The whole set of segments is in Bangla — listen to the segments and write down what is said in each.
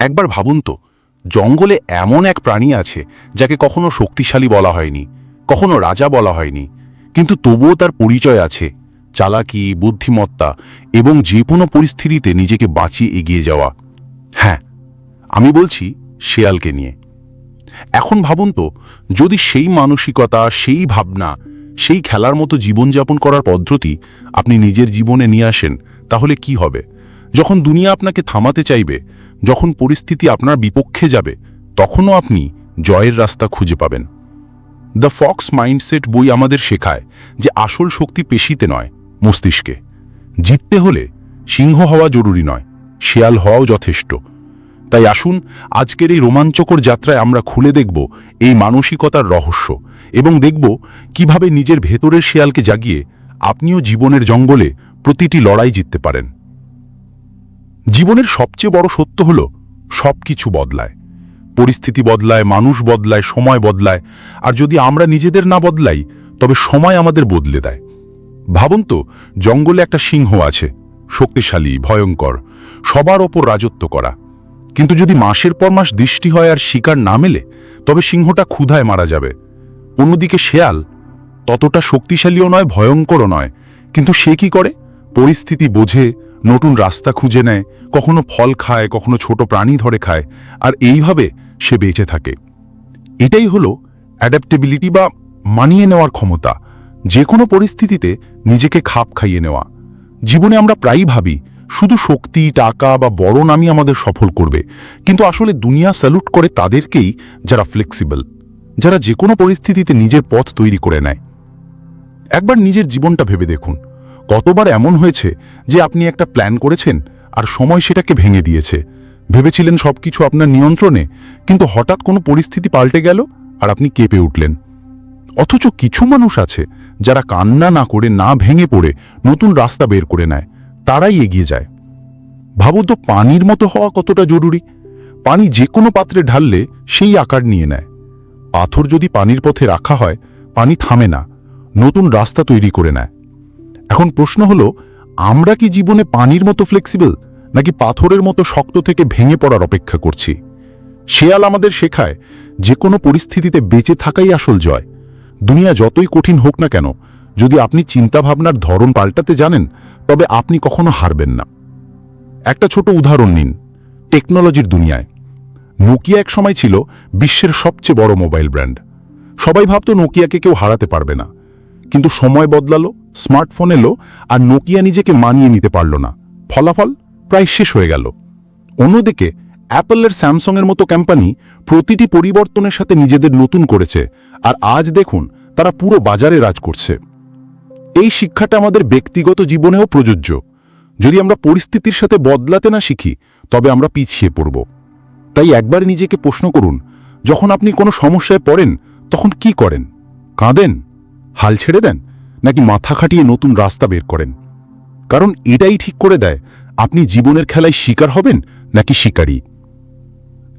একবার ভাবুন তো, জঙ্গলে এমন এক প্রাণী আছে যাকে কখনো শক্তিশালী বলা হয়নি, কখনো রাজা বলা হয়নি, কিন্তু তবুও তার পরিচয় আছে চালাকি, বুদ্ধিমত্তা এবং যে কোনো পরিস্থিতিতে নিজেকে বাঁচিয়ে এগিয়ে যাওয়া। হ্যাঁ, আমি বলছি শেয়ালকে নিয়ে। এখন ভাবুন তো, যদি সেই মানসিকতা, সেই ভাবনা, সেই খেলার মতো জীবনযাপন করার পদ্ধতি আপনি নিজের জীবনে নিয়ে আসেন, তাহলে কি হবে? যখন দুনিয়া আপনাকে থামাতে চাইবে, যখন পরিস্থিতি আপনার বিপক্ষে যাবে, তখনও আপনি জয়ের রাস্তা খুঁজে পাবেন। দ্য ফক্স মাইন্ডসেট বই আমাদের শেখায় যে আসল শক্তি পেশিতে নয়, মস্তিষ্কে। জিততে হলে সিংহ হওয়া জরুরি নয়, শেয়াল হওয়াও যথেষ্ট। তাই আসুন, আজকের এই রোমাঞ্চকর যাত্রায় আমরা খুলে দেখব এই মানসিকতার রহস্য এবং দেখব কিভাবে নিজের ভেতরের শেয়ালকে জাগিয়ে আপনিও জীবনের জঙ্গলে প্রতিটি লড়াই জিততে পারেন। জীবনের সবচেয়ে বড় সত্য হল, সবকিছু বদলায়। পরিস্থিতি বদলায়, মানুষ বদলায়, সময় বদলায়, আর যদি আমরা নিজেদের না বদলাই, তবে সময় আমাদের বদলে দেয়। ভাবুন তো, জঙ্গলে একটা সিংহ আছে, শক্তিশালী, ভয়ঙ্কর, সবার ওপর রাজত্ব করা। কিন্তু যদি মাসের পর মাস দৃষ্টি হয় আর শিকার না মেলে, তবে সিংহটা ক্ষুধায় মারা যাবে। অন্যদিকে শেয়াল ততটা শক্তিশালীও নয়, ভয়ঙ্করও নয়, কিন্তু সে কি করে? পরিস্থিতি বোঝে, নতুন রাস্তা খুঁজে নেয়, কখনো ফল খায়, কখনো ছোট প্রাণী ধরে খায়, আর এইভাবে সে বেঁচে থাকে। এটাই হলো অ্যাডাপ্টেবিলিটি বা মানিয়ে নেওয়ার ক্ষমতা, যে কোনো পরিস্থিতিতে নিজেকে খাপ খাইয়ে নেওয়া। জীবনে আমরা প্রায়ই ভাবি শুধু শক্তি, টাকা বা বড় নামই আমাদের সফল করবে, কিন্তু আসলে দুনিয়া স্যালুট করে তাদেরকেই যারা ফ্লেক্সিবল, যারা যে কোনো পরিস্থিতিতে নিজের পথ তৈরি করে নেয়। একবার নিজের জীবনটা ভেবে দেখুন, কতবার এমন হয়েছে যে আপনি একটা প্ল্যান করেছেন আর সময় সেটাকে ভেঙে দিয়েছে। ভেবেছিলেন সবকিছু আপনার নিয়ন্ত্রণে, কিন্তু হঠাৎ কোনো পরিস্থিতি পাল্টে গেল আর আপনি কেঁপে উঠলেন। অথচ কিছু মানুষ আছে যারা কান্না না করে, না ভেঙে পড়ে নতুন রাস্তা বের করে নেয়, তারাই এগিয়ে যায়। ভাবো তো, পানির মতো হওয়া কতটা জরুরি। পানি যে কোনো পাত্রে ঢাললে সেই আকার নিয়ে নেয়। পাথর যদি পানির পথে রাখা হয়, পানি থামে না, নতুন রাস্তা তৈরি করে নেয়। এখন প্রশ্ন হলো, আমরা কি জীবনে পানির মতো ফ্লেক্সিবল, নাকি পাথরের মতো শক্ত থেকে ভেঙে পড়ার অপেক্ষা করছি? শেয়াল আমাদের শেখায় যে কোনো পরিস্থিতিতে বেঁচে থাকাই আসল জয়। দুনিয়া যতই কঠিন হোক না কেন, যদি আপনি চিন্তাভাবনার ধরন পাল্টাতে জানেন, তবে আপনি কখনো হারবেন না। একটা ছোট উদাহরণ নিন, টেকনোলজির দুনিয়ায়। নোকিয়া এক সময় ছিল বিশ্বের সবচেয়ে বড় মোবাইল ব্র্যান্ড। সবাই ভাবত নোকিয়াকে কেউ হারাতে পারবে না। কিন্তু সময় বদলালো, স্মার্টফোন এলো, আর নোকিয়া নিজেকে মানিয়ে নিতে পারল না। ফলাফল প্রায় শেষ হয়ে গেল। অন্যদিকে অ্যাপলের, স্যামসংয়ের মতো কোম্পানি প্রতিটি পরিবর্তনের সাথে নিজেদের নতুন করেছে, আর আজ দেখুন তারা পুরো বাজারে রাজ করছে। এই শিক্ষাটা আমাদের ব্যক্তিগত জীবনেও প্রযোজ্য। যদি আমরা পরিস্থিতির সাথে বদলাতে না শিখি, তবে আমরা পিছিয়ে পড়ব। তাই একবার নিজেকে প্রশ্ন করুন, যখন আপনি কোনো সমস্যায় পড়েন, তখন কি করেন? কাঁদেন, হাল ছেড়ে দেন, নাকি মাথা খাটিয়ে নতুন রাস্তা বের করেন? কারণ এটাই ঠিক করে দেয় আপনি জীবনের খেলায় শিকার হবেন নাকি শিকারী।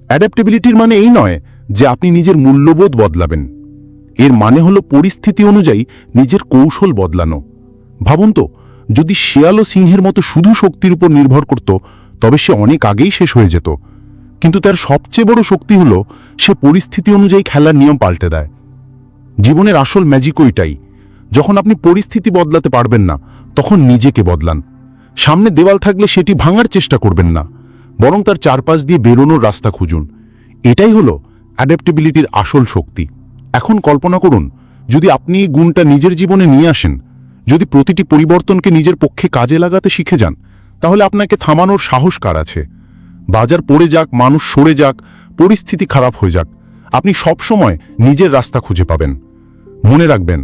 অ্যাডাপ্টেবিলিটির মানে এই নয় যে আপনি নিজের মূল্যবোধ বদলাবেন। এর মানে হলো পরিস্থিতি অনুযায়ী নিজের কৌশল বদলানো। ভাবুন তো, যদি শেয়াল ও সিংহের মতো শুধু শক্তির উপর নির্ভর করত, তবে সে অনেক আগেই শেষ হয়ে যেত। কিন্তু তার সবচেয়ে বড় শক্তি হলো সে পরিস্থিতি অনুযায়ী খেলার নিয়ম পাল্টে দেয়। জীবনের আসল ম্যাজিক ওইটাই, যখন আপনি পরিস্থিতি বদলাতে পারবেন না, তখন নিজেকে বদলান। সামনে দেওয়াল থাকলে সেটি ভাঙার চেষ্টা করবেন না, বরং তার চারপাশ দিয়ে বেরোনোর রাস্তা খুঁজুন। এটাই হলো অ্যাডাপ্টেবিলিটির আসল শক্তি। এখন কল্পনা করুন, যদি আপনি এই গুণটা নিজের জীবনে নিয়ে আসেন, যদি প্রতিটি পরিবর্তনকে নিজের পক্ষে কাজে লাগাতে শিখে যান, তাহলে আপনাকে থামানোর সাহস কার আছে? বাজার পড়ে যাক, মানুষ সরে যাক, পরিস্থিতি খারাপ হয়ে যাক, আপনি সবসময় নিজের রাস্তা খুঁজে পাবেন। মনে রাখবেন,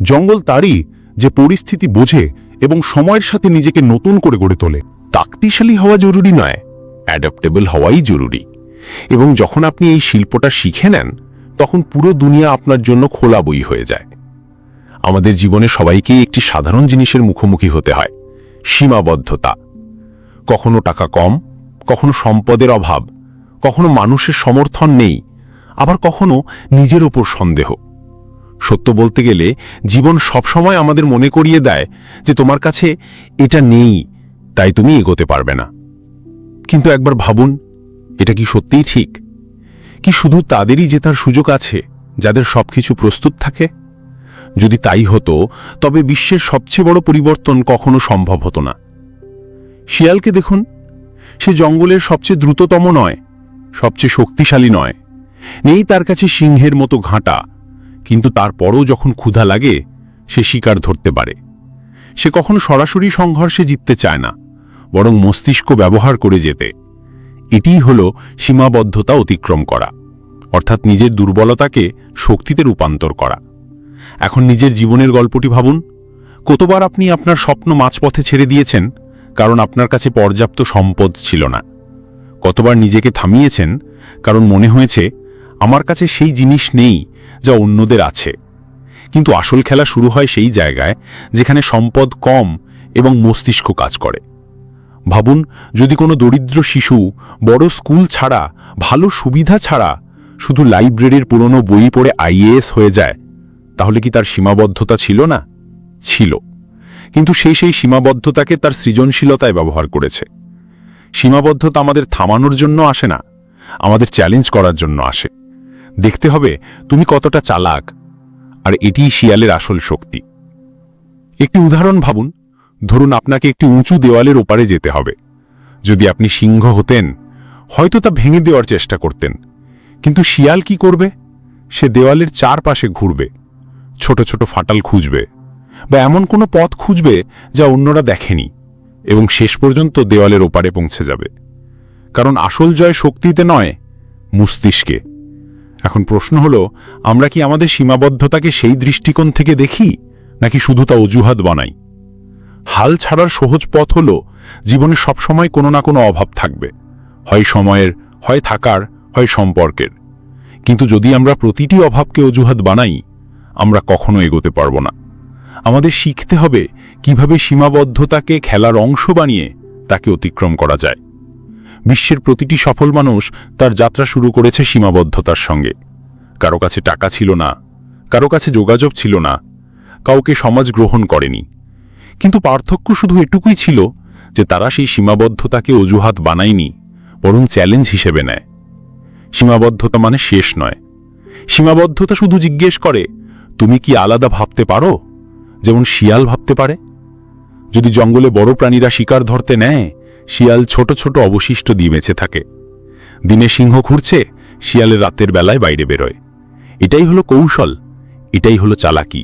জঙ্গল তারই যে পরিস্থিতি বোঝে এবং সময়ের সাথে নিজেকে নতুন করে গড়ে তোলে। তাকতিশালী হওয়া জরুরি নয়, অ্যাডাপ্টেবল হওয়াই জরুরি। এবং যখন আপনি এই শিল্পটা শিখে নেন, তখন পুরো দুনিয়া আপনার জন্য খোলা বই হয়ে যায়। আমাদের জীবনে সবাইকেই একটি সাধারণ জিনিসের মুখোমুখি হতে হয়, সীমাবদ্ধতা। কখনো টাকা কম, কখনো সম্পদের অভাব, কখনো মানুষের সমর্থন নেই, আবার কখনো নিজের ওপর সন্দেহ। সত্য বলতে গেলে জীবন সবসময় আমাদের মনে করিয়ে দেয় যে তোমার কাছে এটা নেই, তাই তুমি এগোতে পারবে না। কিন্তু একবার ভাবুন, এটা কি সত্যিই ঠিক? কি শুধু তাদেরই জেতার সুযোগ আছে যাদের সবকিছু প্রস্তুত থাকে? যদি তাই হতো তবে বিশ্বের সবচেয়ে বড় পরিবর্তন কখনো সম্ভব হতো না। শিয়ালকে দেখুন, সে জঙ্গলের সবচেয়ে দ্রুততম নয়, সবচেয়ে শক্তিশালী নয়, নেই তার কাছে সিংহের মতো ঘাঁটা, কিন্তু তারপরও যখন ক্ষুধা লাগে সে শিকার ধরতে পারে। সে কখনো সরাসরি সংঘর্ষে জিততে চায় না, বরং মস্তিষ্ক ব্যবহার করে যেতে। এটিই হল সীমাবদ্ধতা অতিক্রম করা, অর্থাৎ নিজের দুর্বলতাকে শক্তিতে রূপান্তর করা। এখন নিজের জীবনের গল্পটি ভাবুন। কতবার আপনি আপনার স্বপ্ন মাঝপথে ছেড়ে দিয়েছেন কারণ আপনার কাছে পর্যাপ্ত সম্পদ ছিল না? কতবার নিজেকে থামিয়েছেন কারণ মনে হয়েছে আমার কাছে সেই জিনিস নেই যা অন্যদের আছে? কিন্তু আসল খেলা শুরু হয় সেই জায়গায় যেখানে সম্পদ কম এবং মস্তিষ্ক কাজ করে। ভাবুন, যদি কোনো দরিদ্র শিশু বড় স্কুল ছাড়া, ভালো সুবিধা ছাড়া শুধু লাইব্রেরির পুরনো বই পড়ে আইএএস হয়ে যায়, তাহলে কি তার সীমাবদ্ধতা ছিল না? ছিল। কিন্তু সেই সীমাবদ্ধতাকে তার সৃজনশীলতায় ব্যবহার করেছে। সীমাবদ্ধতা আমাদের থামানোর জন্য আসে না, আমাদের চ্যালেঞ্জ করার জন্য আসে। দেখতে হবে তুমি কতটা চালাক, আর এটিই শিয়ালের আসল শক্তি। একটি উদাহরণ ভাবুন। ধরুন আপনাকে একটি উঁচু দেওয়ালের ওপারে যেতে হবে। যদি আপনি সিংহ হতেন, হয়তো তা ভেঙে দেওয়ার চেষ্টা করতেন। কিন্তু শিয়াল কি করবে? সে দেওয়ালের চারপাশে ঘুরবে, ছোট ছোট ফাটল খুঁজবে, বা এমন কোনো পথ খুঁজবে যা অন্যরা দেখেনি, এবং শেষ পর্যন্ত দেওয়ালের ওপারে পৌঁছে যাবে। কারণ আসল জয় শক্তিতে নয়, মস্তিষ্কে। এখন প্রশ্ন হলো, আমরা কি আমাদের সীমাবদ্ধতাকে সেই দৃষ্টিকোণ থেকে দেখি, নাকি শুধু তা অজুহাত বানাই? হাল ছাড়ার সহজ পথ হলো, জীবনে সবসময় কোনো না কোনো অভাব থাকবে, হয় সময়ের, হয় থাকার, হয় সম্পর্কের। কিন্তু যদি আমরা প্রতিটি অভাবকে অজুহাত বানাই, আমরা কখনো এগোতে পারব না। আমাদের শিখতে হবে কিভাবে সীমাবদ্ধতাকে খেলার অংশ বানিয়ে তাকে অতিক্রম করা যায়। বিশ্বের প্রতিটি সফল মানুষ তার যাত্রা শুরু করেছে সীমাবদ্ধতার সঙ্গে। কারো কাছে টাকা ছিল না, কারো কাছে যোগাযোগ ছিল না, কাউকে সমাজ গ্রহণ করেনি। কিন্তু পার্থক্য শুধু এটুকুই ছিল যে তারা সেই সীমাবদ্ধতাকে অজুহাত বানায়নি, বরং চ্যালেঞ্জ হিসেবে নেয়। সীমাবদ্ধতা মানে শেষ নয়। সীমাবদ্ধতা শুধু জিজ্ঞেস করে, তুমি কি আলাদা ভাবতে পারো, যেমন শিয়াল ভাবতে পারে? যদি জঙ্গলে বড় প্রাণীরা শিকার ধরতে নেয়, শিয়াল ছোট ছোট অবশিষ্ট দিয়ে বেঁচে থাকে। দিনে সিংহ ঘুরছে, শিয়ালের রাতের বেলায় বাইরে বেরোয়। এটাই হলো কৌশল, এটাই হলো চালাকি।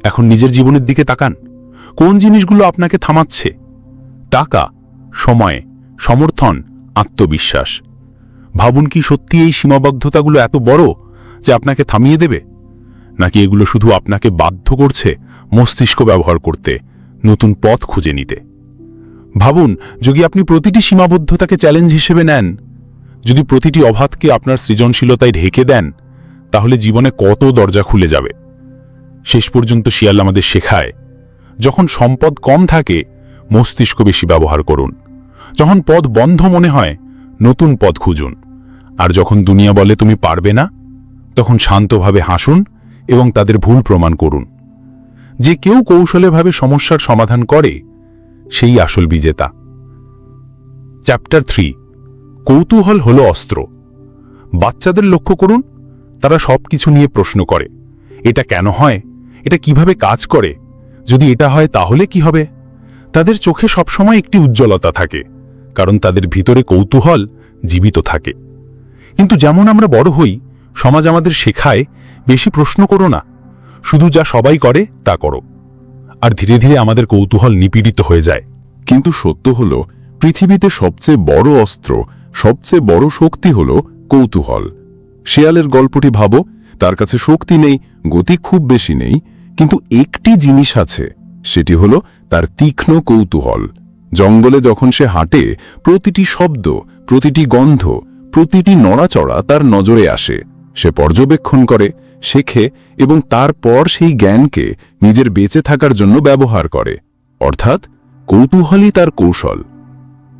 এখন নিজের জীবনের দিকে তাকান। কোন জিনিসগুলো আপনাকে থামাচ্ছে? টাকা, সময়, সমর্থন, আত্মবিশ্বাস। ভাবুন, কি সত্যি এই সীমাবদ্ধতাগুলো এত বড় যে আপনাকে থামিয়ে দেবে, নাকি এগুলো শুধু আপনাকে বাধ্য করছে মস্তিষ্ক ব্যবহার করতে, নতুন পথ খুঁজে নিতে? ভাবুন, যদি আপনি প্রতিটি সীমাবদ্ধতাকে চ্যালেঞ্জ হিসেবে নেন, যদি প্রতিটি অভাবকে আপনার সৃজনশীলতায় ঢেকে দেন, তাহলে জীবনে কত দরজা খুলে যাবে। শেষ পর্যন্ত শিয়াল আমাদের শেখায়, যখন সম্পদ কম থাকে মস্তিষ্ক বেশি ব্যবহার করুন, যখন পথ বন্ধ মনে হয় নতুন পথ খুঁজুন, আর যখন দুনিয়া বলে তুমি পারবে না, তখন শান্তভাবে হাসুন এবং তাদের ভুল প্রমাণ করুন। যে কেউ কৌশলেভাবে সমস্যার সমাধান করে, সেই আসল বিজেতা। চ্যাপ্টার 3, কৌতূহল হলো অস্ত্র। বাচ্চাদের লক্ষ্য করুন, তারা সবকিছু নিয়ে প্রশ্ন করে, এটা কেন হয়, এটা কিভাবে কাজ করে, যদি এটা হয় তাহলে কি হবে? তাদের চোখে সবসময় একটি উজ্জ্বলতা থাকে, কারণ তাদের ভিতরে কৌতূহল জীবিত থাকে। কিন্তু যেমন আমরা বড় হই, সমাজ আমাদের শেখায়, বেশি প্রশ্ন করো না, শুধু যা সবাই করে তা করো। আর ধীরে ধীরে আমাদের কৌতূহল নিপীড়িত হয়ে যায়। কিন্তু সত্য হল, পৃথিবীতে সবচেয়ে বড় অস্ত্র, সবচেয়ে বড় শক্তি হল কৌতূহল। শেয়ালের গল্পটি ভাবো, তার কাছে শক্তি নেই, গতি খুব বেশি নেই, কিন্তু একটি জিনিস আছে, সেটি হল তার তীক্ষ্ণ কৌতূহল। জঙ্গলে যখন সে হাঁটে, প্রতিটি শব্দ, প্রতিটি গন্ধ, প্রতিটি নড়াচড়া তার নজরে আসে। সে পর্যবেক্ষণ করে, শেখে এবং তারপর সেই জ্ঞানকে নিজের বেঁচে থাকার জন্য ব্যবহার করে। অর্থাৎ কৌতূহলই তার কৌশল।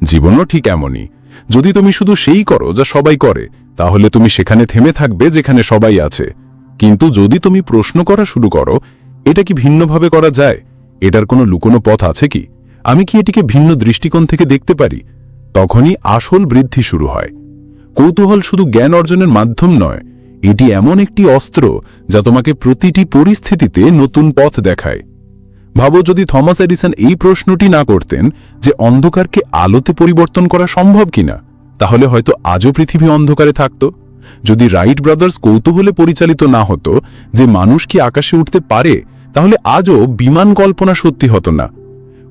জীবনও ঠিক এমনই। যদি তুমি শুধু সেই করো যা সবাই করে, তাহলে তুমি সেখানে থেমে থাকবে যেখানে সবাই আছে। কিন্তু যদি তুমি প্রশ্ন করা শুরু করো, এটা কি ভিন্নভাবে করা যায়, এটার কোনো লুকোনো পথ আছে কি, আমি কি এটিকে ভিন্ন দৃষ্টিকোণ থেকে দেখতে পারি, তখনই আসল বৃদ্ধি শুরু হয়। কৌতূহল শুধু জ্ঞান অর্জনের মাধ্যম নয়, এটি এমন একটি অস্ত্র যা তোমাকে প্রতিটি পরিস্থিতিতে নতুন পথ দেখায়। ভাবো, যদি থমাস এডিসন এই প্রশ্নটি না করতেন যে অন্ধকারকে আলোতে পরিবর্তন করা সম্ভব কিনা, তাহলে হয়তো আজও পৃথিবী অন্ধকারে থাকত। যদি রাইট ব্রাদার্স কৌতূহলে পরিচালিত না হতো যে মানুষ কি আকাশে উঠতে পারে, তাহলে আজও বিমান কল্পনা সত্যি হতো না।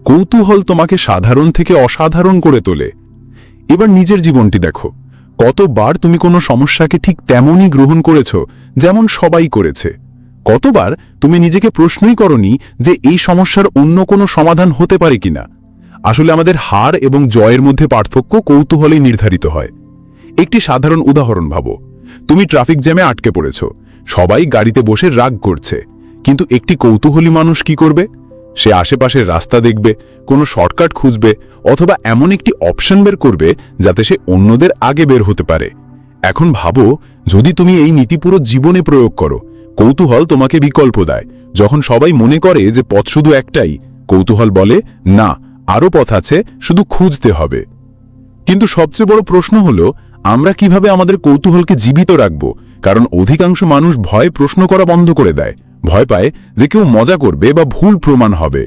কৌতূহল তোমাকে সাধারণ থেকে অসাধারণ করে তোলে। এবার নিজের জীবনটি দেখো, কতবার তুমি কোনো সমস্যাকে ঠিক তেমনই গ্রহণ করেছ যেমন সবাই করেছে। কতবার তুমি নিজেকে প্রশ্নই করনি যে এই সমস্যার অন্য কোনো সমাধান হতে পারে কিনা। আসলে আমাদের হার এবং জয়ের মধ্যে পার্থক্য কৌতূহলেই নির্ধারিত হয়। একটি সাধারণ উদাহরণ ভাবো, তুমি ট্রাফিক জ্যামে আটকে পড়েছ, সবাই গাড়িতে বসে রাগ করছে, কিন্তু একটি কৌতূহলী মানুষ কি করবে? সে আশেপাশের রাস্তা দেখবে, কোনো শর্টকাট খুঁজবে, অথবা এমন একটি অপশন বের করবে যাতে সে অন্যদের আগে বের হতে পারে। এখন ভাবো, যদি তুমি এই নীতি পুরো জীবনে প্রয়োগ করো। কৌতূহল তোমাকে বিকল্প দেয়। যখন সবাই মনে করে যে পথ শুধু একটাই, কৌতূহল বলে, না, আরও পথ আছে, শুধু খুঁজতে হবে। কিন্তু সবচেয়ে বড় প্রশ্ন হলো, আমরা কিভাবে আমাদের কৌতূহলকে জীবিত রাখব? কারণ অধিকাংশ মানুষ ভয় প্রশ্ন করা বন্ধ করে দেয়। ভয় পায় যে কেউ মজা করবে বা ভুল প্রমাণ হবে।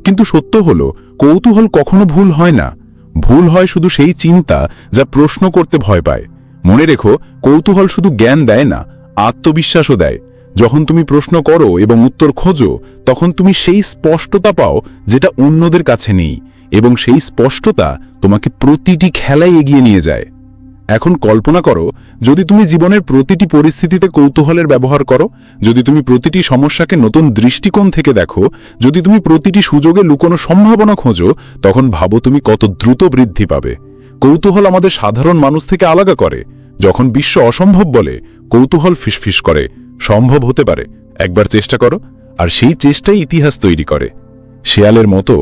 কিন্তু সত্য হলো, কৌতূহল কখনো ভুল হয় না। ভুল হয় শুধু সেই চিন্তা যা প্রশ্ন করতে ভয় পায়। মনে রেখো, কৌতূহল শুধু জ্ঞান দেয় না, আত্মবিশ্বাসও দেয়। যখন তুমি প্রশ্ন করো এবং উত্তর খোঁজো, তখন তুমি সেই স্পষ্টতা পাও যেটা অন্যদের কাছে নেই, এবং সেই স্পষ্টতা তোমাকে প্রতিটি খেলায় এগিয়ে নিয়ে যায়। এখন কল্পনা করো, যদি তুমি জীবনের প্রতিটি পরিস্থিতিতে কৌতূহলের ব্যবহার করো, যদি তুমি প্রতিটি সমস্যাকে নতুন দৃষ্টিকোণ থেকে দেখো, যদি তুমি প্রতিটি সুযোগে লুকোনো সম্ভাবনা খোঁজো, তখন ভাবো তুমি কত দ্রুত বৃদ্ধি পাবে। কৌতূহল আমাদের সাধারণ মানুষ থেকে আলাদা করে। যখন বিশ্ব অসম্ভব বলে, কৌতূহল ফিসফিস করে, সম্ভব হতে পারে, একবার চেষ্টা করো। আর সেই চেষ্টাই ইতিহাস তৈরি করে। শেয়ালের মতো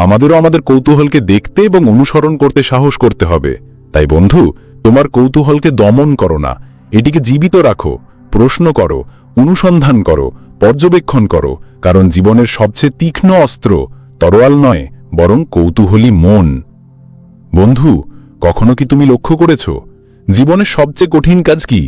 আমাদেরও আমাদের কৌতূহলকে দেখতে এবং অনুসরণ করতে সাহস করতে হবে। তাই বন্ধু, তোমার কৌতূহলকে দমন করো না, এটিকে জীবিত রাখো। প্রশ্ন করো, অনুসন্ধান করো, পর্যবেক্ষণ করো, কারণ জীবনের সবচেয়ে তীক্ষ্ণ অস্ত্র তরোয়াল নয়, বরং কৌতূহলী মন। বন্ধু, কখনো কি তুমি লক্ষ্য করেছ, জীবনের সবচেয়ে কঠিন কাজ কি?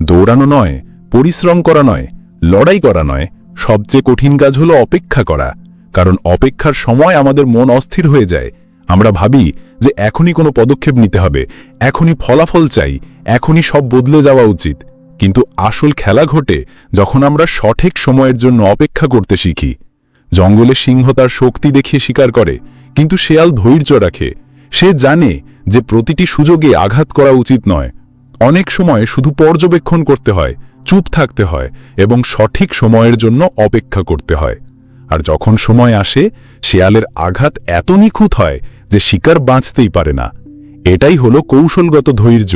দৌড়ানো নয়, পরিশ্রম করা নয়, লড়াই করা নয়, সবচেয়ে কঠিন কাজ হলো অপেক্ষা করা। কারণ অপেক্ষার সময় আমাদের মন অস্থির হয়ে যায়। আমরা ভাবি যে এখনই কোনো পদক্ষেপ নিতে হবে, এখনই ফলাফল চাই, এখনই সব বদলে যাওয়া উচিত। কিন্তু আসল খেলা ঘটে যখন আমরা সঠিক সময়ের জন্য অপেক্ষা করতে শিখি। জঙ্গলে সিংহ তার শক্তি দেখিয়ে শিকার করে, কিন্তু শেয়াল ধৈর্য রাখে। সে জানে যে প্রতিটি সুযোগে আঘাত করা উচিত নয়। অনেক সময় শুধু পর্যবেক্ষণ করতে হয়, চুপ থাকতে হয় এবং সঠিক সময়ের জন্য অপেক্ষা করতে হয়। আর যখন সময় আসে, শেয়ালের আঘাত এত নিখুঁত হয় যে শিকার বাঁচতেই পারে না। এটাই হলো কৌশলগত ধৈর্য।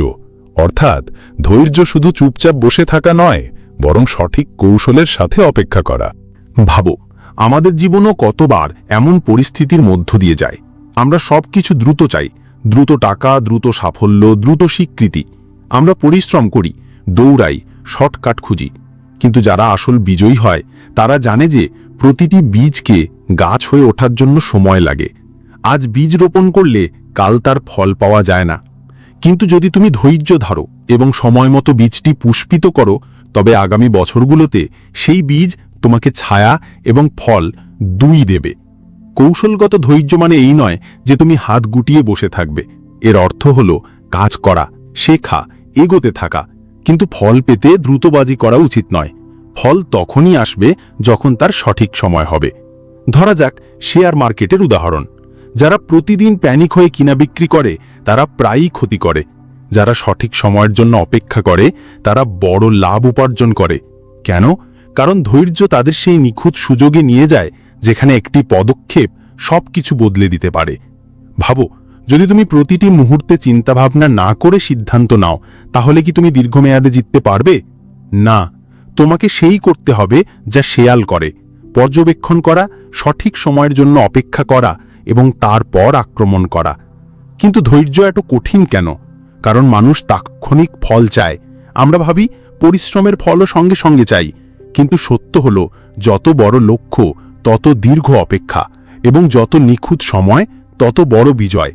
অর্থাৎ ধৈর্য শুধু চুপচাপ বসে থাকা নয়, বরং সঠিক কৌশলের সাথে অপেক্ষা করা। ভাবো, আমাদের জীবনও কতবার এমন পরিস্থিতির মধ্য দিয়ে যায়। আমরা সবকিছু দ্রুত চাই, দ্রুত টাকা, দ্রুত সাফল্য, দ্রুত স্বীকৃতি। আমরা পরিশ্রম করি, দৌড়াই, শর্টকাট খুঁজি। কিন্তু যারা আসল বিজয়ী হয়, তারা জানে যে প্রতিটি বীজকে গাছ হয়ে ওঠার জন্য সময় লাগে। আজ বীজ রোপণ করলে কাল তার ফল পাওয়া যায় না। কিন্তু যদি তুমি ধৈর্য ধরো এবং সময় মতো বীজটি পুষ্পিত করো, তবে আগামী বছরগুলোতে সেই বীজ তোমাকে ছায়া এবং ফল দুই দেবে। কৌশলগত ধৈর্য মানে এই নয় যে তুমি হাত গুটিয়ে বসে থাকবে। এর অর্থ হলো কাজ করা, শেখা, এগোতে থাকা। কিন্তু ফল পেতে দ্রুতবাজি করা উচিত নয়। ফল তখনই আসবে যখন তার সঠিক সময় হবে। ধরা যাক শেয়ার মার্কেটের উদাহরণ। যারা প্রতিদিন প্যানিক হয়ে কিনা বিক্রি করে, তারা প্রায়ই ক্ষতি করে। যারা সঠিক সময়ের জন্য অপেক্ষা করে, তারা বড় লাভ উপার্জন করে। কেন? কারণ ধৈর্য তাদের সেই নিখুঁত সুযোগে নিয়ে যায় যেখানে একটি পদক্ষেপ সবকিছু বদলে দিতে পারে। ভাবো, যদি তুমি প্রতিটি মুহূর্তে চিন্তাভাবনা না করে সিদ্ধান্ত নাও, তাহলে কি তুমি দীর্ঘমেয়াদে জিততে পারবে? না, তোমাকে সেই করতে হবে যা শেয়াল করে: পর্যবেক্ষণ করা, সঠিক সময়ের জন্য অপেক্ষা করা এবং তারপর আক্রমণ করা। কিন্তু ধৈর্য এত কঠিন কেন? কারণ মানুষ তাৎক্ষণিক ফল চায়। আমরা ভাবি পরিশ্রমের ফলও সঙ্গে সঙ্গে চাই। কিন্তু সত্য হলো, যত বড় লক্ষ্য তত দীর্ঘ অপেক্ষা, এবং যত নিখুঁত সময় তত বড় বিজয়।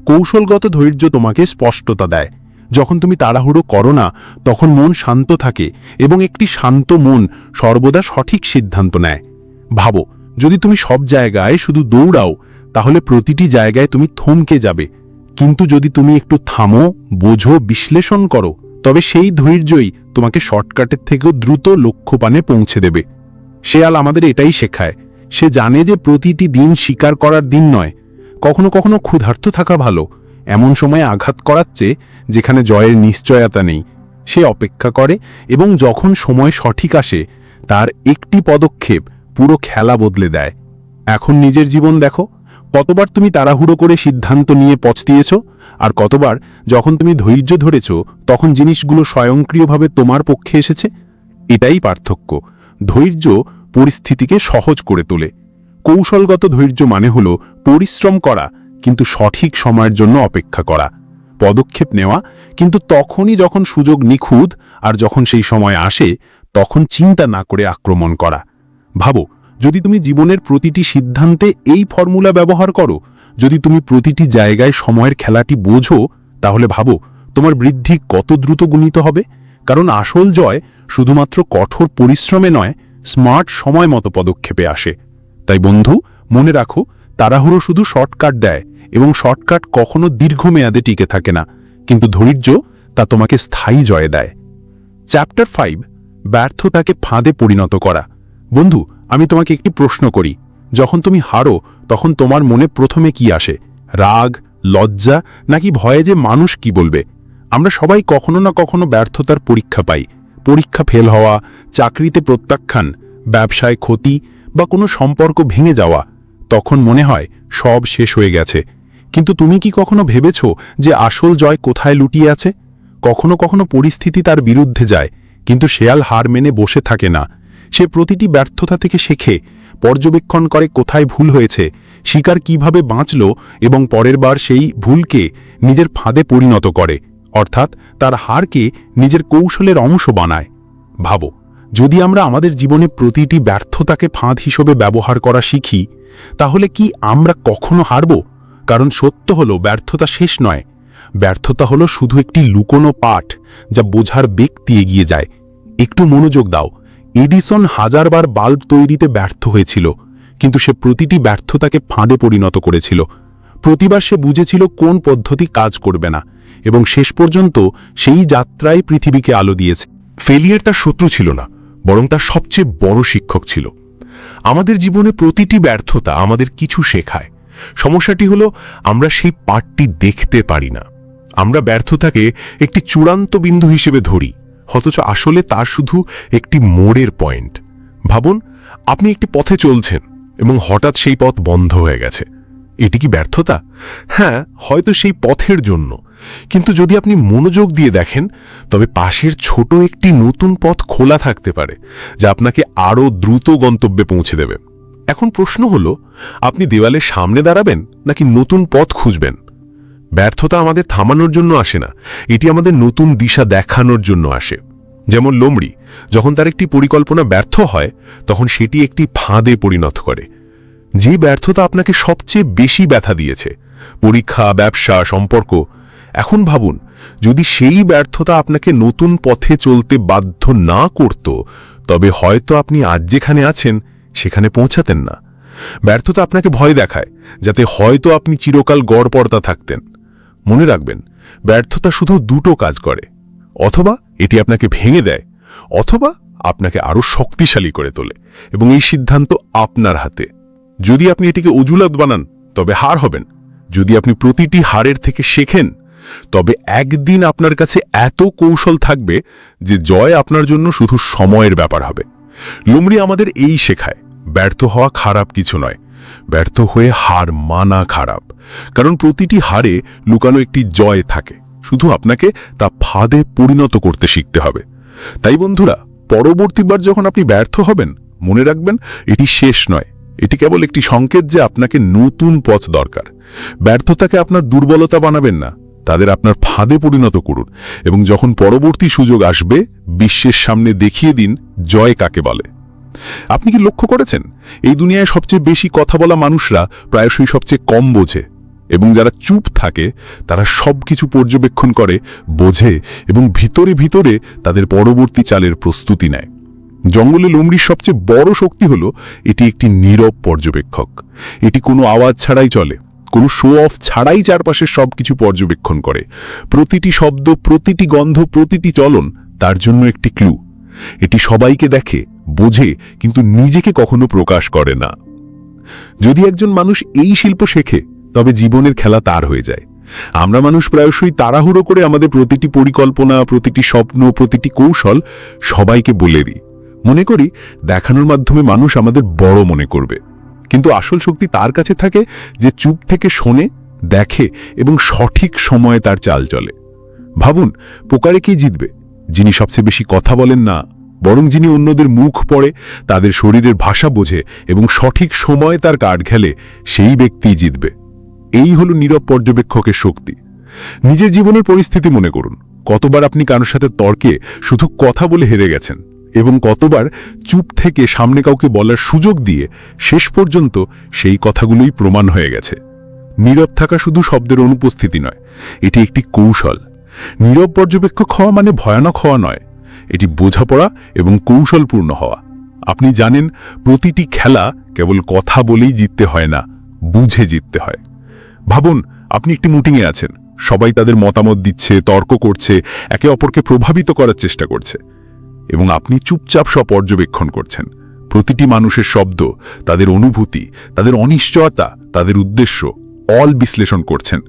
কৌশলগত ধৈর্য তোমাকে স্পষ্টতা দেয়। যখন তুমি তাড়াহুড়ো করো না তখন মন শান্ত থাকে এবং একটি শান্ত মন সর্বদা সঠিক সিদ্ধান্ত নেয়। ভাবো, যদি তুমি সব জায়গায় শুধু দৌড়াও তাহলে প্রতিটি জায়গায় তুমি থমকে যাবে, কিন্তু যদি তুমি একটু থামো, বোঝো, বিশ্লেষণ করো, তবে সেই ধৈর্যই তোমাকে শর্টকাটের থেকেও দ্রুত লক্ষ্যপানে পৌঁছে দেবে। শেয়াল আমাদের এটাই শেখায়। সে জানে যে প্রতিটি দিন স্বীকার করার দিন নয়। কখনো কখনো ক্ষুধার্ত থাকা ভালো, এমন সময়ে আঘাত করার চেয়ে যেখানে জয়ের নিশ্চয়তা নেই। সে অপেক্ষা করে এবং যখন সময় সঠিক আসে তার একটি পদক্ষেপ পুরো খেলা বদলে দেয়। এখন নিজের জীবন দেখো, কতবার তুমি তাড়াহুড়ো করে সিদ্ধান্ত নিয়ে পচতিয়েছ, আর কতবার যখন তুমি ধৈর্য ধরেছ তখন জিনিসগুলো স্বয়ংক্রিয়ভাবে তোমার পক্ষে এসেছে। এটাই পার্থক্য। ধৈর্য পরিস্থিতিকে সহজ করে তোলে। কৌশলগত ধৈর্য মানে হলো পরিশ্রম করা কিন্তু সঠিক সময়ের জন্য অপেক্ষা করা, পদক্ষেপ নেওয়া কিন্তু তখনই যখন সুযোগ নিখুঁত, আর যখন সেই সময় আসে তখন চিন্তা না করে আক্রমণ করা। ভাবো, যদি তুমি জীবনের প্রতিটি সিদ্ধান্তে এই ফর্মুলা ব্যবহার করো, যদি তুমি প্রতিটি জায়গায় সময়ের খেলাটি বোঝো, তাহলে ভাবো তোমার বৃদ্ধি কত দ্রুত গুণিত হবে। কারণ আসল জয় শুধুমাত্র কঠোর পরিশ্রমে নয়, স্মার্ট সময় মতো পদক্ষেপে আসে। তাই বন্ধু, মনে রাখো, তাড়াহুড়ো শুধু শর্টকাট দেয় এবং শর্টকাট কখনো দীর্ঘমেয়াদে টিকে থাকে না, কিন্তু ধৈর্য তা তোমাকে স্থায়ী জয় দেয়। চ্যাপ্টার 5, ব্যর্থতাকে ফাঁদে পরিণত করা। বন্ধু, আমি তোমাকে একটি প্রশ্ন করি, যখন তুমি হারো তখন তোমার মনে প্রথমে কি আসে? রাগ, লজ্জা, নাকি ভয়ে যে মানুষ কি বলবে? আমরা সবাই কখনো না কখনো ব্যর্থতার পরীক্ষা পাই। পরীক্ষা ফেল হওয়া, চাকরিতে প্রত্যাখ্যান, ব্যবসায় ক্ষতি বা কোনো সম্পর্ক ভেঙে যাওয়া। তখন মনে হয় সব শেষ হয়ে গেছে। কিন্তু তুমি কি কখনো ভেবেছ যে আসল জয় কোথায় লুটিয়ে আছে? কখনো কখনো পরিস্থিতি তার বিরুদ্ধে যায়, কিন্তু শেয়াল হার মেনে বসে থাকে না। সে প্রতিটি ব্যর্থতা থেকে শেখে, পর্যবেক্ষণ করে কোথায় ভুল হয়েছে, শিকার কিভাবে বাঁচল এবং পরের বার সেই ভুলকে নিজের ফাঁদে পরিণত করে, অর্থাৎ তার হারকে নিজের কৌশলের অংশ বানায়। ভাবো, যদি আমরা আমাদের জীবনে প্রতিটি ব্যর্থতাকে ফাঁদ হিসেবে ব্যবহার করা শিখি, তাহলে কি আমরা কখনো হারব? কারণ সত্য হলো ব্যর্থতা শেষ নয়। ব্যর্থতা হলো শুধু একটি লুকোনো পাঠ যা বোঝার ব্যক্তি এগিয়ে যায়। একটু মনোযোগ দাও। এডিসন হাজারবার বাল্ব তৈরিতে ব্যর্থ হয়েছিল, কিন্তু সে প্রতিটি ব্যর্থতাকে ফাঁদে পরিণত করেছিল। প্রতিবার সে বুঝেছিল কোন পদ্ধতি কাজ করবে না, এবং শেষ পর্যন্ত সেই যাত্রায় পৃথিবীকে আলো দিয়েছে। ফেলিয়ার তার শত্রু ছিল না, বরং তার সবচেয়ে বড় শিক্ষক ছিল। আমাদের জীবনে প্রতিটি ব্যর্থতা আমাদের কিছু শেখায়। সমস্যাটি হলো আমরা সেই পাঠটি দেখতে পারি না। আমরা ব্যর্থতাকে একটি চূড়ান্ত বিন্দু হিসেবে ধরি, অথচ আসলে তার শুধু একটি মোড়ের পয়েন্ট। ভাবুন, আপনি একটি পথে চলছেন এবং হঠাৎ সেই পথ বন্ধ হয়ে গেছে। এটি কি ব্যর্থতা? হ্যাঁ, হয়তো সেই পথের জন্য, কিন্তু যদি আপনি মনোযোগ দিয়ে দেখেন তবে পাশের ছোট একটি নতুন পথ খোলা থাকতে পারে, যা আপনাকে আরও দ্রুত গন্তব্যে পৌঁছে দেবে। এখন প্রশ্ন হলো, আপনি দেওয়ালের সামনে দাঁড়াবেন নাকি নতুন পথ খুঁজবেন? ব্যর্থতা আমাদের থামানোর জন্য আসে না, এটি আমাদের নতুন দিশা দেখানোর জন্য আসে। যেমন লোমড়ি যখন তার একটি পরিকল্পনা ব্যর্থ হয়, তখন সেটি একটি ফাঁদে পরিণত করে। যে ব্যর্থতা আপনাকে সবচেয়ে বেশি ব্যথা দিয়েছে, পরীক্ষা, ব্যবসা, সম্পর্ক, এখন ভাবুন, যদি সেই ব্যর্থতা আপনাকে নতুন পথে চলতে বাধ্য না করত, তবে হয়তো আপনি আজ যেখানে আছেন সেখানে পৌঁছাতেন না। ব্যর্থতা আপনাকে ভয় দেখায়, যাতে হয়তো আপনি চিরকাল গড়পড়তা থাকতেন। মনে রাখবেন, ব্যর্থতা শুধু দুটো কাজ করে, অথবা এটি আপনাকে ভেঙে দেয়, অথবা আপনাকে আরও শক্তিশালী করে তোলে, এবং এই সিদ্ধান্ত আপনার হাতে। যদি আপনি এটিকে অজুহাত বানান তবে হার হবেন। যদি আপনি প্রতিটি হারের থেকে শেখেন, তবে একদিন আপনার কাছে এত কৌশল থাকবে যে জয় আপনার জন্য শুধু সময়ের ব্যাপার হবে। লোমড়ি আমাদের এই শেখায়, ব্যর্থ হওয়া খারাপ কিছু নয়, ব্যর্থ হয়ে হার মানা খারাপ। কারণ প্রতিটি হারে লুকানো একটি জয় থাকে, শুধু আপনাকে তা ফাঁদে পরিণত করতে শিখতে হবে। তাই বন্ধুরা, পরবর্তীবার যখন আপনি ব্যর্থ হবেন, মনে রাখবেন এটি শেষ নয়, এটি কেবল একটি সংকেত যে আপনাকে নতুন পথ দরকার। ব্যর্থতাকে আপনার দুর্বলতা বানাবেন না, তাদের আপনার ফাঁদে পরিণত করুন, এবং যখন পরবর্তী সুযোগ আসবে, বিশ্বের সামনে দেখিয়ে দিন জয় কাকে বলে। আপনি কি লক্ষ্য করেছেন, এই দুনিয়ায় সবচেয়ে বেশি কথা বলা মানুষরা প্রায়শই সবচেয়ে কম বোঝে? এবং যারা চুপ থাকে তারা সবকিছু পর্যবেক্ষণ করে, বোঝে এবং ভিতরে ভিতরে তাদের পরবর্তী চালের প্রস্তুতি নেয়। জঙ্গলে লোমড়ির সবচেয়ে বড় শক্তি হলো এটি একটি নীরব পর্যবেক্ষক। এটি কোনো আওয়াজ ছাড়াই চলে, কোনো শো অফ ছাড়াই চারপাশের সবকিছু পর্যবেক্ষণ করে। প্রতিটি শব্দ, প্রতিটি গন্ধ, প্রতিটি চলন তার জন্য একটি ক্লু। এটি সবাইকে দেখে, বোঝে, কিন্তু নিজেকে কখনো প্রকাশ করে না। যদি একজন মানুষ এই শিল্প শেখে তবে জীবনের খেলা তার হয়ে যায়। আমরা মানুষ প্রায়শই তাড়াহুড়ো করে আমাদের প্রতিটি পরিকল্পনা, প্রতিটি স্বপ্ন, প্রতিটি কৌশল সবাইকে বলে দিই। মনে করি দেখানোর মাধ্যমে মানুষ আমাদের বড় মনে করবে। কিন্তু আসল শক্তি তার কাছে থাকে যে চুপ থেকে শোনে, দেখে এবং সঠিক সময়ে তার চাল চলে। ভাবুন, পোকারে কে জিতবে? যিনি সবচেয়ে বেশি কথা বলেন না, বরং যিনি অন্যদের মুখ পড়ে, তাদের শরীরের ভাষা বোঝে এবং সঠিক সময়ে তার কার্ড খেলে, সেই ব্যক্তিই জিতবে। এই হলো নীরব পর্যবেক্ষকের শক্তি। নিজের জীবনের পরিস্থিতি মনে করুন। কতবার আপনি কারোর সাথে তর্কে শুধু কথা বলে হেরে গেছেন, এবং কতবার চুপ থেকে সামনে কাউকে বলার সুযোগ দিয়ে শেষ পর্যন্ত সেই কথাগুলোই প্রমাণ হয়ে গেছে। নীরব থাকা শুধু শব্দের অনুপস্থিতি নয়, এটি একটি কৌশল। নীরব পর্যবেক্ষক হওয়া মানে ভয়ানক হওয়া নয়, এটি বোঝাপড়া এবং কৌশলপূর্ণ হওয়া। আপনি জানেন, প্রতিটি খেলা কেবল কথা বলেই জিততে হয় না, বুঝে জিততে হয়। ভাবুন, আপনি একটি মিটিংয়ে আছেন, সবাই তাদের মতামত দিচ্ছে, তর্ক করছে, একে অপরকে প্রভাবিত করার চেষ্টা করছে, এবং আপনি চুপচাপ সব পর্যবেক্ষণ করছেন। প্রতিটি মানুষের শব্দ, তাদের অনুভূতি, তাদের অনিশ্চয়তা, তাদের উদ্দেশ্য অল বিশ্লেষণ করছেন।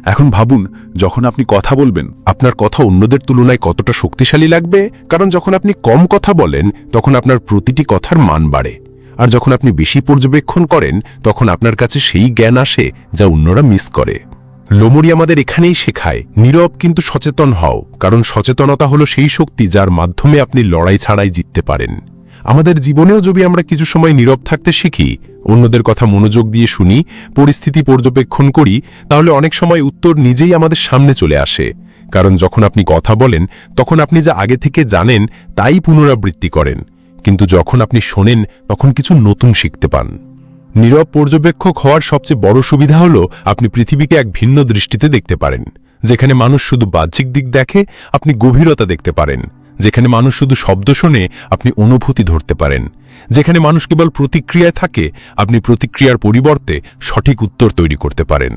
এখন ভাবুন, যখন আপনি কথা বলবেন, আপনার কথা অন্যদের তুলনায় কতটা শক্তিশালী লাগবে। কারণ যখন আপনি কম কথা বলেন তখন আপনার প্রতিটি কথার মান বাড়ে, আর যখন আপনি বেশি পর্যবেক্ষণ করেন তখন আপনার কাছে সেই জ্ঞান আসে যা অন্যরা মিস করে। লোমড়ি আমাদের এখানেই শেখায়, নীরব কিন্তু সচেতন হও, কারণ সচেতনতা হলো সেই শক্তি যার মাধ্যমে আপনি লড়াই ছাড়াই জিততে পারেন। আমাদের জীবনেও যদি আমরা কিছু সময় নীরব থাকতে শিখি, অন্যদের কথা মনোযোগ দিয়ে শুনি, পরিস্থিতি পর্যবেক্ষণ করি, তাহলে অনেক সময় উত্তর নিজেই আমাদের সামনে চলে আসে। কারণ যখন আপনি কথা বলেন তখন আপনি যা আগে থেকে জানেন তাই পুনরাবৃত্তি করেন, কিন্তু যখন আপনি শোনেন তখন কিছু নতুন শিখতে পান। নীরব পর্যবেক্ষক হওয়ার সবচেয়ে বড় সুবিধা হলো আপনি পৃথিবীকে এক ভিন্ন দৃষ্টিতে দেখতে পারেন। যেখানে মানুষ শুধু বাহ্যিক দিক দেখে, আপনি গভীরতা দেখতে পারেন। যেখানে মানুষ শুধু শব্দ শোনে, আপনি অনুভূতি ধরতে পারেন। যেখানে মানুষ কেবল প্রতিক্রিয়ায় থাকে, আপনি প্রতিক্রিয়ার পরিবর্তে সঠিক উত্তর তৈরি করতে পারেন।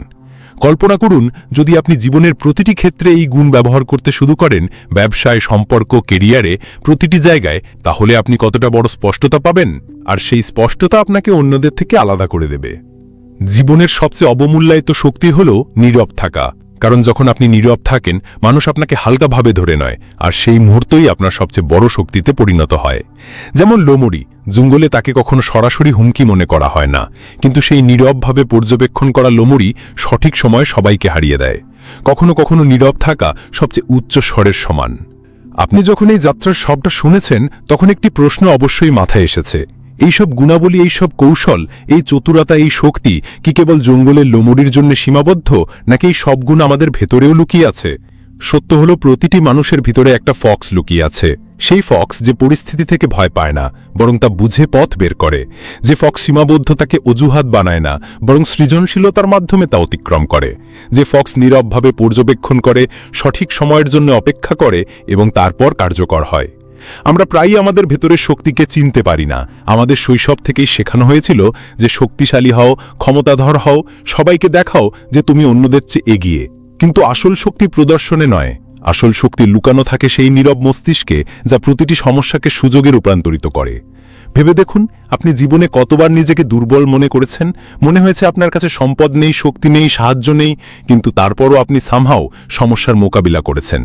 কল্পনা করুন, যদি আপনি জীবনের প্রতিটি ক্ষেত্রে এই গুণ ব্যবহার করতে শুরু করেন, ব্যবসায়, সম্পর্ক, কেরিয়ারে, প্রতিটি জায়গায়, তাহলে আপনি কতটা বড় স্পষ্টতা পাবেন। আর সেই স্পষ্টতা আপনাকে অন্যদের থেকে আলাদা করে দেবে। জীবনের সবচেয়ে অবমূল্যায়িত শক্তি হলো নীরব থাকা। কারণ যখন আপনি নীরব থাকেন, মানুষ আপনাকে হালকাভাবে ধরে নয়, আর সেই মুহূর্তই আপনার সবচেয়ে বড় শক্তিতে পরিণত হয়। যেমন লোমড়ি, জঙ্গলে তাকে কখনো সরাসরি হুমকি মনে করা হয় না, কিন্তু সেই নীরবভাবে পর্যবেক্ষণ করা লোমড়ি সঠিক সময়ে সবাইকে হারিয়ে দেয়। কখনো কখনো নীরব থাকা সবচেয়ে উচ্চ স্বরের সমান। আপনি যখন এই যাত্রার সবটা শুনেছেন, তখন একটি প্রশ্ন অবশ্যই মাথায় এসেছে। এইসব গুণাবলী, এইসব কৌশল, এই চতুরতা, এই শক্তি কি কেবল জঙ্গলের লোমড়ির জন্য সীমাবদ্ধ, নাকি এই সব গুণ আমাদের ভেতরেও লুকিয়ে আছে? সত্য হলো, প্রতিটি মানুষের ভিতরে একটা ফক্স লুকিয়ে আছে। সেই ফক্স যে পরিস্থিতি থেকে ভয় পায় না, বরং তা বুঝে পথ বের করে। যে ফক্স সীমাবদ্ধতাকে অজুহাত বানায় না, বরং সৃজনশীলতার মাধ্যমে তা অতিক্রম করে। যে ফক্স নীরবভাবে পর্যবেক্ষণ করে, সঠিক সময়ের জন্য অপেক্ষা করে এবং তারপর কার্যকর হয়। আমরা প্রায়ই আমাদের ভেতরের শক্তিকে চিনতে পারি না। আমাদের শৈশব থেকেই শেখানো হয়েছিল যে শক্তিশালী হও, ক্ষমতাধর হও, সবাইকে দেখাও যে তুমি অন্যদের চেয়ে এগিয়ে। কিন্তু আসল শক্তি প্রদর্শনে নয়, আসল শক্তি লুকানো থাকে সেই নীরব মস্তিষ্কে, যা প্রতিটি সমস্যাকে সুযোগে রূপান্তরিত করে। ভেবে দেখুন, আপনি জীবনে কতবার নিজেকে দুর্বল মনে করেছেন। মনে হয়েছে আপনার কাছে সম্পদ নেই, শক্তি নেই, সাহায্য নেই, কিন্তু তারপরও আপনি সামহাও সমস্যার মোকাবিলা করেছেন।